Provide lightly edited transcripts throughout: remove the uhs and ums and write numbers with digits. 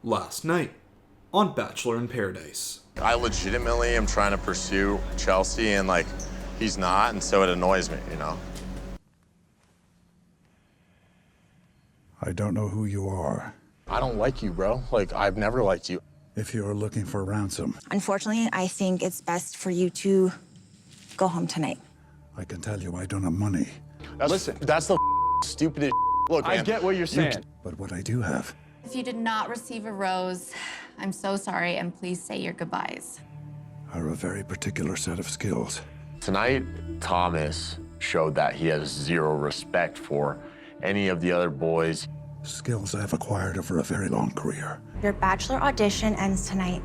last night on Bachelor in Paradise. I legitimately am trying to pursue Chelsea and he's not, and so it annoys me, you know? I don't know who you are. I don't like you, bro. I've never liked you. If you are looking for ransom, Unfortunately, I think it's best for you to go home tonight. I can tell you I don't have money. Listen, that's the stupidest. Look, man, I get what you're saying. But what I do have If you did not receive a rose, I'm so sorry, and please say your goodbyes. are a very particular set of skills. Tonight, Thomas showed that he has zero respect for any of the other boys. Skills I have acquired over a very long career. Your Bachelor audition ends tonight,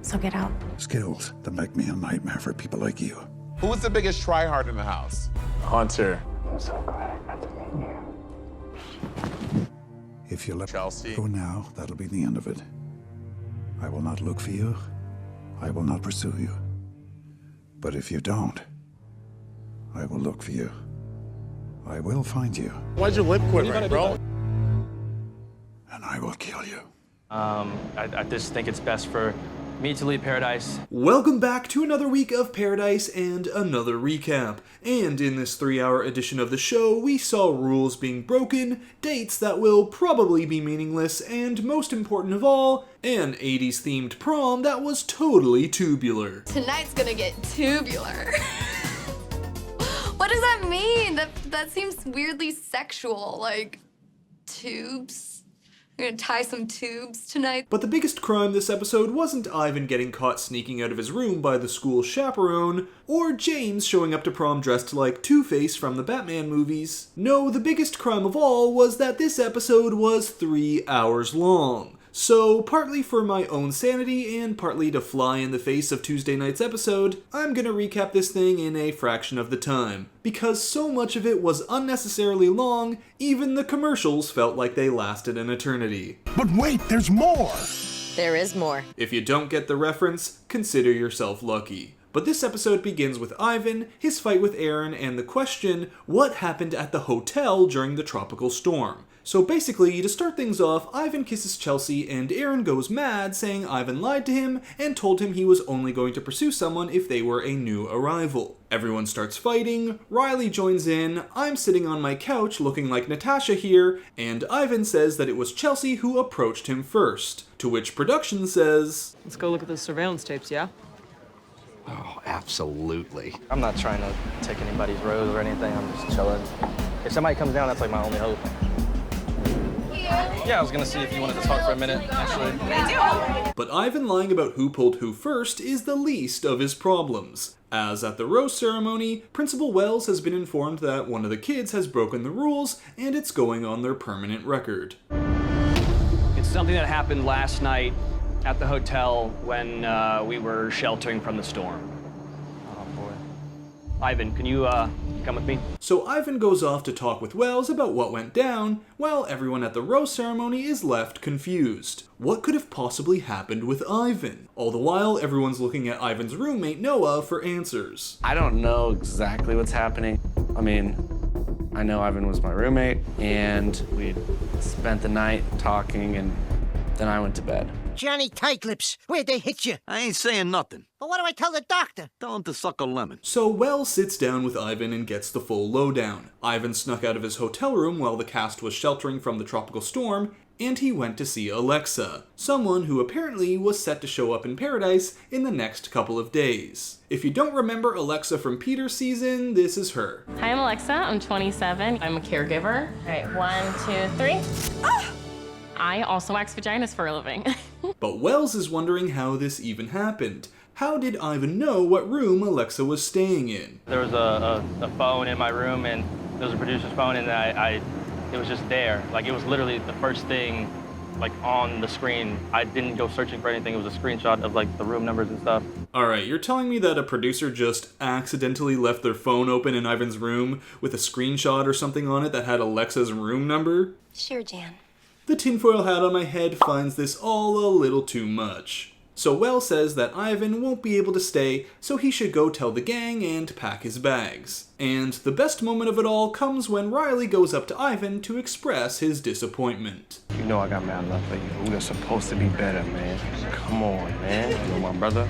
so get out. Skills that make me a nightmare for people like you. Who's the biggest tryhard in the house? Hunter. I'm so glad I got to meet you. If you let Chelsea. me go now, that'll be the end of it. I will not look for you. I will not pursue you. But if you don't, I will look for you. I will find you, Why'd your lip quivering, bro? and I will kill you. I just think it's best for me to leave Paradise. Welcome back to another week of Paradise and another recap. And in this 3-hour edition of the show, we saw rules being broken, dates that will probably be meaningless, and most important of all, an 80s themed prom that was totally tubular. Tonight's gonna get tubular. What does that mean? That seems weirdly sexual, like tubes. You're gonna tie some tubes tonight. But the biggest crime this episode wasn't Ivan getting caught sneaking out of his room by the school chaperone, or James showing up to prom dressed like Two-Face from the Batman movies. No, the biggest crime of all was that this episode was 3 hours long. So, partly for my own sanity and partly to fly in the face of Tuesday night's episode, I'm gonna recap this thing in a fraction of the time. Because so much of it was unnecessarily long, even the commercials felt like they lasted an eternity. But wait, there's more! There is more. If you don't get the reference, consider yourself lucky. But this episode begins with Ivan, his fight with Aaron, and the question, what happened at the hotel during the tropical storm? So basically, to start things off, Ivan kisses Chelsea and Aaron goes mad, saying Ivan lied to him and told him he was only going to pursue someone if they were a new arrival. Everyone starts fighting, Riley joins in, I'm sitting on my couch looking like Natasha here, and Ivan says that it was Chelsea who approached him first. To which production says, Let's go look at the surveillance tapes, yeah? Oh, absolutely. I'm not trying to take anybody's rose or anything. I'm just chilling. If somebody comes down, that's like my only hope. Yeah, I was gonna see if you wanted to talk for a minute, actually. But Ivan lying about who pulled who first is the least of his problems. As at the rose ceremony, Principal Wells has been informed that one of the kids has broken the rules, and it's going on their permanent record. It's something that happened last night at the hotel when we were sheltering from the storm. Oh, boy. Ivan, can you come with me? So Ivan goes off to talk with Wells about what went down, while everyone at the rose ceremony is left confused. What could have possibly happened with Ivan? All the while, everyone's looking at Ivan's roommate Noah for answers. I don't know exactly what's happening. I mean, I know Ivan was my roommate, and we spent the night talking, and then I went to bed. Johnny Tightlips, where'd they hit you? I ain't saying nothing. But what do I tell the doctor? Tell him to suck a lemon. So Wells sits down with Ivan and gets the full lowdown. Ivan snuck out of his hotel room while the cast was sheltering from the tropical storm, and he went to see Alexa, someone who apparently was set to show up in Paradise in the next couple of days. If you don't remember Alexa from Peter's season, this is her. Hi, I'm Alexa. I'm 27. I'm a caregiver. All right, 1, 2, 3. Ah! I also wax vaginas for a living. But Wells is wondering how this even happened. How did Ivan know what room Alexa was staying in? There was a phone in my room, and there was a producer's phone, and it was just there. Like, it was literally the first thing, like, on the screen. I didn't go searching for anything. It was a screenshot of, like, the room numbers and stuff. Alright, you're telling me that a producer just accidentally left their phone open in Ivan's room with a screenshot or something on it that had Alexa's room number? Sure, Jan. The tinfoil hat on my head finds this all a little too much. So Well says that Ivan won't be able to stay, so he should go tell the gang and pack his bags. And the best moment of it all comes when Riley goes up to Ivan to express his disappointment. You know I got mad love for you. We are supposed to be better, man. Come on, man. You know my brother?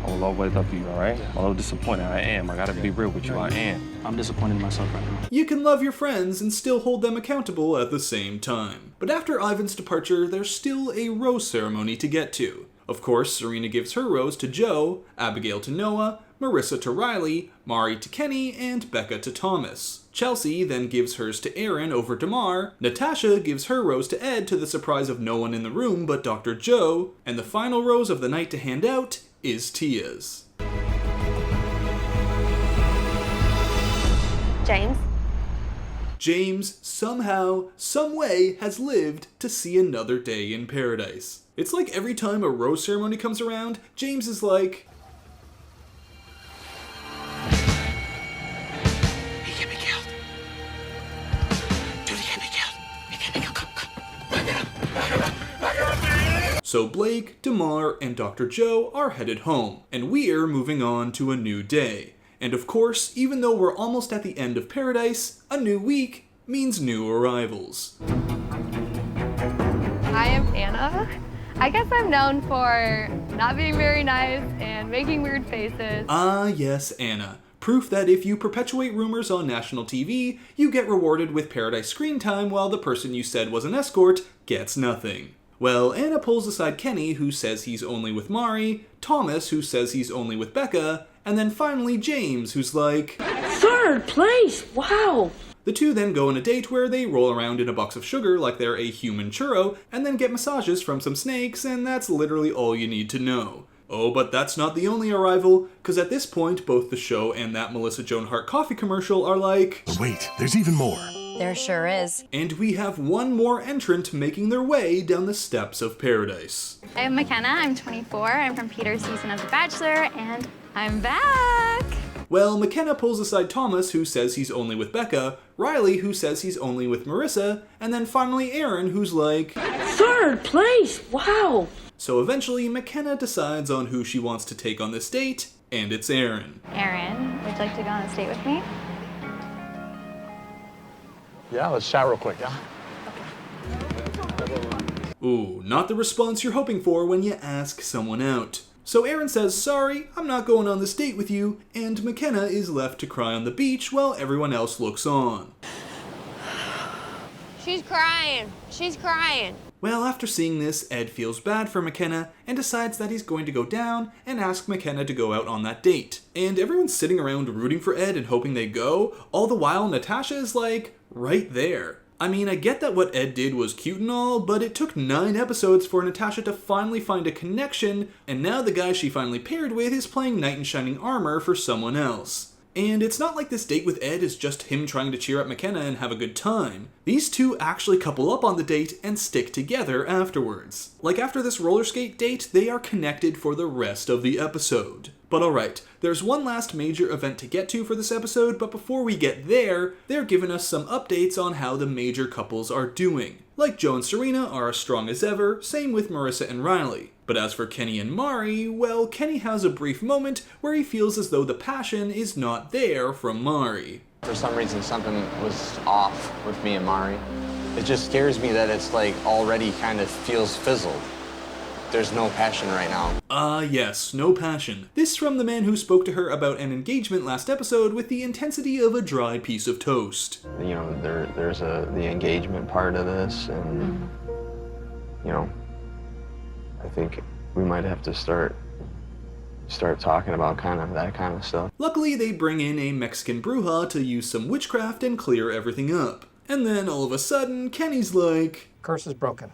I will always love you, all right? Although disappointed, I am. I gotta be real with you, I am. I'm disappointed in myself right now. You can love your friends and still hold them accountable at the same time. But after Ivan's departure, there's still a rose ceremony to get to. Of course, Serena gives her rose to Joe, Abigail to Noah, Marissa to Riley, Mari to Kenny, and Becca to Thomas. Chelsea then gives hers to Aaron over Damar, Natasha gives her rose to Ed to the surprise of no one in the room but Dr. Joe, and the final rose of the night to hand out is Tia's. James, somehow, someway, has lived to see another day in paradise. It's like every time a rose ceremony comes around, James is like, He can be killed. Judy can be killed. He can be killed. Come. So Blake, Damar, and Dr. Joe are headed home, and we're moving on to a new day. And of course, even though we're almost at the end of paradise, a new week means new arrivals. I am Anna. I guess I'm known for not being very nice and making weird faces. Ah, yes, Anna. Proof that if you perpetuate rumors on national TV, you get rewarded with paradise screen time while the person you said was an escort gets nothing. Well, Anna pulls aside Kenny, who says he's only with Mari, Thomas, who says he's only with Becca, and then finally James, who's like, "Third place, wow!" The two then go on a date where they roll around in a box of sugar like they're a human churro, and then get massages from some snakes, and that's literally all you need to know. Oh, but that's not the only arrival, because at this point, both the show and that Melissa Joan Hart coffee commercial are like, Wait, there's even more. There sure is. And we have one more entrant making their way down the steps of paradise. I'm Mykenna, I'm 24, I'm from Peter's season of The Bachelor, and I'm back! Well, Mykenna pulls aside Thomas, who says he's only with Becca, Riley, who says he's only with Marissa, and then finally Aaron, who's like, "Third place, wow!" So eventually, Mykenna decides on who she wants to take on this date, and it's Aaron. Aaron, would you like to go on this date with me? Yeah, let's chat real quick, yeah? Ooh, not the response you're hoping for when you ask someone out. So Aaron says, sorry, I'm not going on this date with you, and Mykenna is left to cry on the beach while everyone else looks on. She's crying. She's crying. Well, after seeing this, Ed feels bad for Mykenna and decides that he's going to go down and ask Mykenna to go out on that date. And everyone's sitting around rooting for Ed and hoping they go, all the while Natasha is like, right there. I mean, I get that what Ed did was cute and all, but it took 9 episodes for Natasha to finally find a connection, and now the guy she finally paired with is playing knight in shining armor for someone else. And it's not like this date with Ed is just him trying to cheer up Mykenna and have a good time. These two actually couple up on the date and stick together afterwards. Like after this roller skate date, they are connected for the rest of the episode. But alright, there's one last major event to get to for this episode, but before we get there, they're giving us some updates on how the major couples are doing. Like Joe and Serena are as strong as ever, same with Marissa and Riley. But as for Kenny and Mari, well, Kenny has a brief moment where he feels as though the passion is not there from Mari. For some reason, something was off with me and Mari. It just scares me that it's like already kind of feels fizzled. There's no passion right now. Ah, yes, no passion. This from the man who spoke to her about an engagement last episode with the intensity of a dry piece of toast. You know, there's the engagement part of this, and you know, I think we might have to start talking about that kind of stuff. Luckily, they bring in a Mexican bruja to use some witchcraft and clear everything up. And then all of a sudden, Kenny's like, "Curse is broken.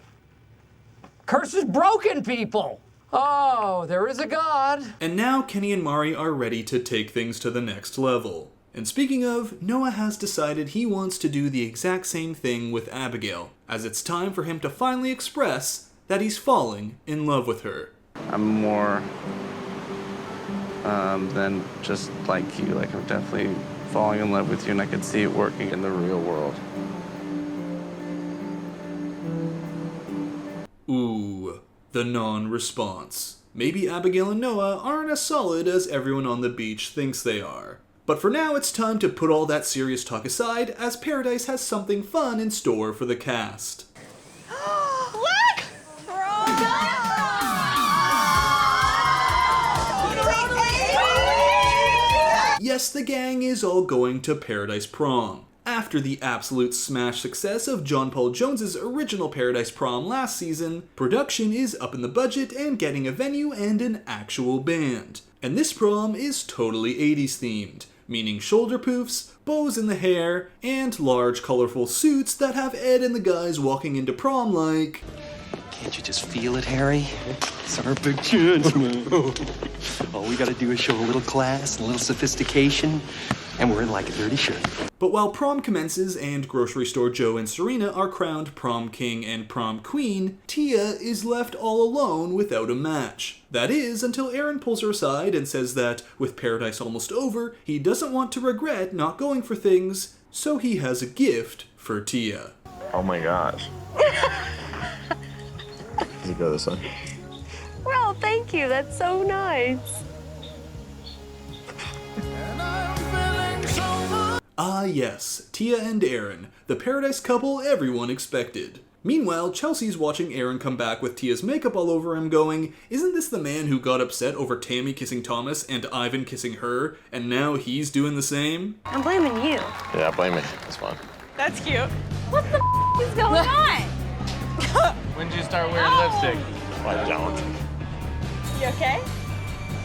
Curse is broken, people! Oh, there is a God!" And now Kenny and Mari are ready to take things to the next level. And speaking of, Noah has decided he wants to do the exact same thing with Abigail, as it's time for him to finally express that he's falling in love with her. I'm more than just like you. Like, I'm definitely falling in love with you, and I could see it working in the real world. Ooh, the non-response. Maybe Abigail and Noah aren't as solid as everyone on the beach thinks they are. But for now, it's time to put all that serious talk aside, as Paradise has something fun in store for the cast. Look! Yes, the gang is all going to Paradise Prom. After the absolute smash success of John Paul Jones's original Paradise Prom last season, production is up in the budget and getting a venue and an actual band. And this prom is totally 80s themed, meaning shoulder poofs, bows in the hair, and large colorful suits that have Ed and the guys walking into prom like... Can't you just feel it, Harry? It's our big chance, man. All we gotta do is show a little class and a little sophistication, and we're in like a dirty shirt. But while prom commences and grocery store Joe and Serena are crowned prom king and prom queen, Tia is left all alone without a match. That is, until Aaron pulls her aside and says that, with Paradise almost over, he doesn't want to regret not going for things, so he has a gift for Tia. Oh my gosh. Does it go this way? Well, thank you. That's so nice. Ah yes, Tia and Aaron, the Paradise couple everyone expected. Meanwhile, Chelsea's watching Aaron come back with Tia's makeup all over him going, isn't this the man who got upset over Tammy kissing Thomas and Ivan kissing her, and now he's doing the same? I'm blaming you. Yeah, blame me. That's fine. That's cute. What the is going on? When did you start wearing lipstick? I don't. You okay?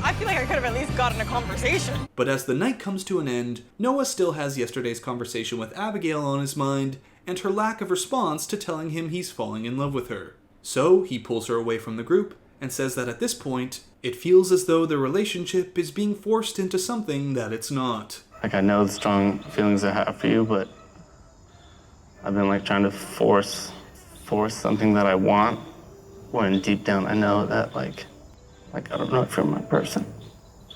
I feel like I could have at least gotten a conversation. But as the night comes to an end, Noah still has yesterday's conversation with Abigail on his mind, and her lack of response to telling him he's falling in love with her. So he pulls her away from the group, and says that at this point, it feels as though the relationship is being forced into something that it's not. Like, I know the strong feelings I have for you, but I've been like trying to force something that I want, when deep down I know that like I don't know if you're my person.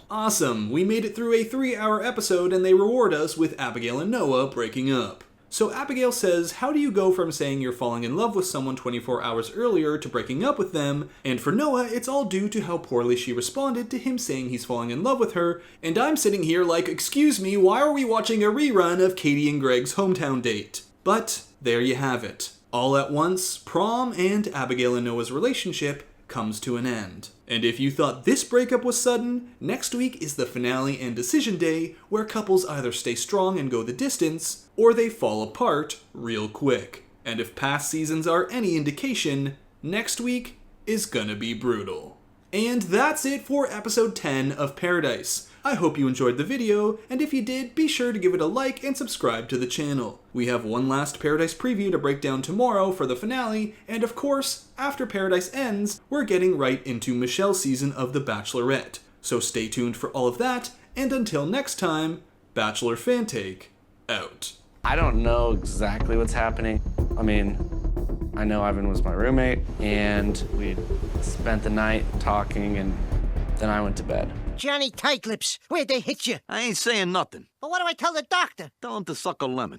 Awesome! We made it through a 3-hour episode and they reward us with Abigail and Noah breaking up. So Abigail says, how do you go from saying you're falling in love with someone 24 hours earlier to breaking up with them? And for Noah, it's all due to how poorly she responded to him saying he's falling in love with her, and I'm sitting here like, excuse me, why are we watching a rerun of Katie and Greg's hometown date? But there you have it. All at once, prom and Abigail and Noah's relationship comes to an end. And if you thought this breakup was sudden, next week is the finale and decision day, where couples either stay strong and go the distance, or they fall apart real quick. And if past seasons are any indication, next week is gonna be brutal. And that's it for episode 10 of Paradise. I hope you enjoyed the video, and if you did, be sure to give it a like and subscribe to the channel. We have one last Paradise preview to break down tomorrow for the finale, and of course, after Paradise ends, we're getting right into Michelle's season of The Bachelorette. So stay tuned for all of that, and until next time, Bachelor Fantake, out. I don't know exactly what's happening. I mean, I know Ivan was my roommate, and we spent the night talking, and then I went to bed. Johnny Tightlips, where'd they hit you? I ain't saying nothing. But what do I tell the doctor? Tell him to suck a lemon.